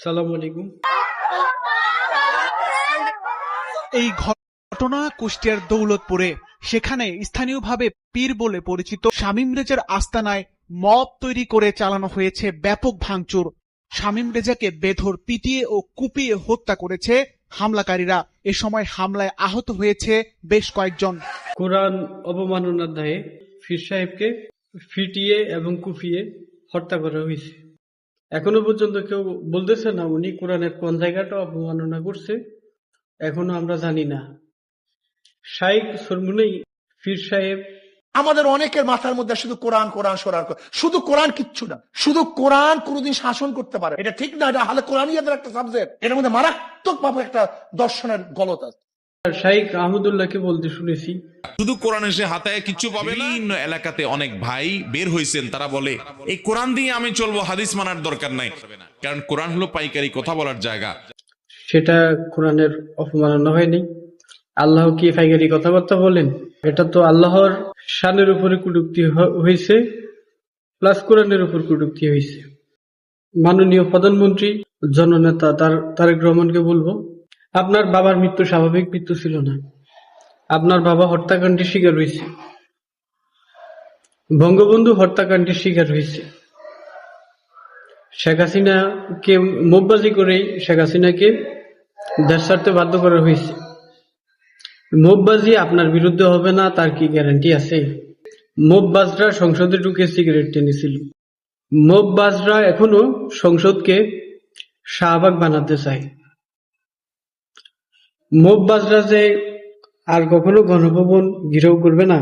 সালাম আলাইকুম। এই ঘটনা কুষ্টিয়ার দৌলতপুরে। সেখানে স্থানীয়ভাবে পীর বলে পরিচিত শামীম রেজার আস্তানায় মব তৈরি করে চালানো হয়েছে ব্যাপক ভাঙচুর। শামীম রেজাকে বেধড় পিটিয়ে ও কুপিয়ে হত্যা করেছে হামলাকারীরা। এ সময় হামলায় আহত হয়েছে বেশ কয়েকজন। কোরআন অবমাননার দায়ে পীর সাহেবকে ফিটিয়ে এবং কুপিয়ে হত্যা করা হয়েছে। এখনো পর্যন্ত কেউ বলতেছে না উনি কোরআনের কোন জায়গাটা অবমাননা করছে, এখনো আমরা জানি না। শাইখ সরমুনেই পীর সাহেব আমাদের অনেকের মাথার মধ্যে শুধু কোরআন কোরআন সরার শুধু কোরআন কিচ্ছু না, শুধু কোরআন কোনোদিন শাসন করতে পারে এটা ঠিক না। এটা হালে কোরআনিয়াদের একটা সাবজেক্ট, এর মধ্যে মারাত্মক ভাবে একটা দর্শনের গলত আছে। শাইখ আহমদুল্লাহকে বলতে শুনেছি, শুধু কোরআন এসে হাতায় কিচ্ছু পাবে না। বিভিন্ন এলাকাতে অনেক ভাই বের হয়েছেন, তারা বলে এই কোরআন দিয়ে আমি চলবো, হাদিস মানার দরকার নাই, কারণ কোরআন হলো পাইকারি কথা বলার জায়গা। সেটা কোরআনের অপমাননা হয়নি। আল্লাহ কি ফাইগারি কথাবার্তা বলেন? এটা তো আল্লাহর শানের উপরে কটূক্তি হয়েছে, প্লাস কোরআনের উপর কটূক্তি হয়েছে। মাননীয় প্রধানমন্ত্রী জননেতা তারেক রহমানকে বলবো, আপনার বাবার মৃত্যু স্বাভাবিক মৃত্যু ছিল না। আপনার বাবা হত্যাকাণ্ডের শিকার হয়েছে, বঙ্গবন্ধু হত্যাকাণ্ডের শিকার হয়েছে। শেখ হাসিনাকে মোববাজি করেই শেখ হাসিনাকে দেশ ছাড়তে বাধ্য করা হয়েছে। মোববাজি আপনার বিরুদ্ধে হবে না তার কি গ্যারান্টি আছে? মোববাজরা সংসদে ঢুকে সিগারেট টেনেছিল। মোববাজরা এখনো সংসদকে শাহবাগ বানাতে চায়। মোববাজরা যে আর কখনো গণভবন ঘিরেও করবে না,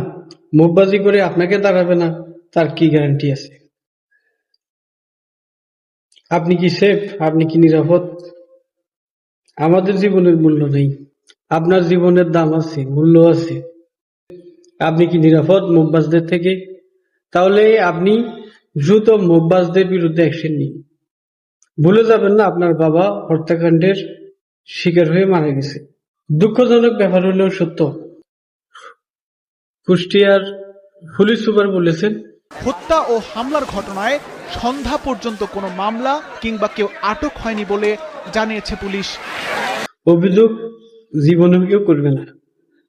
মোববাজি করে আপনাকে দাঁড়াবে না, তার কি গ্যারান্টি আছে? আপনি কি সেফ? আপনি কি নিরাপদ? আমাদের জীবনের মূল্য নেই, আপনার জীবনের দাম আছে, মূল্য আছে। আপনি কি নিরাপদ মোববাজদের থেকে? তাহলে আপনি দ্রুত মোববাজদের বিরুদ্ধে অ্যাকশন নিন। ভুলে যাবেন না আপনার বাবা হত্যাকাণ্ডের শিকার হয়ে মারা গেছে। দুঃখজনক ব্যাপার হলেও সত্য। কুষ্টিয়ার পুলিশ সুপার বলেছেন, হত্যা ও হামলার ঘটনায় সন্ধ্যা পর্যন্ত কোনো মামলা কিংবা কেউ আটক হয়নি বলে জানিয়েছে পুলিশ। অভিযোগ জীবনে কেউ করবে না,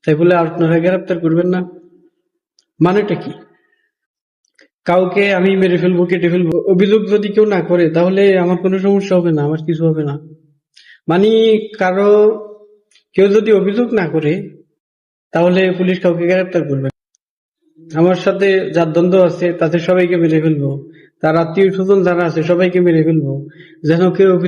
তাই বলে আপনারা গ্রেপ্তার করবেন না, মানেটা কি? কাউকে আমি মেরে ফেলবো, কেটে ফেলবো, অভিযোগ যদি কেউ না করে তাহলে আমার কোনো সমস্যা হবে না, আমার কিছু হবে না। মানে কেউ যদি অভিযোগ না করে তাহলে পুলিশ কাউকে গ্রেপ্তার করবে। আমার সাথে যার দ্বন্দ্ব আছে তাদের সবাইকে মেরে ফেলবো, তার আত্মীয় স্বজন যারা আছে সবাইকে মেরে ফেলবো, যেন কেউ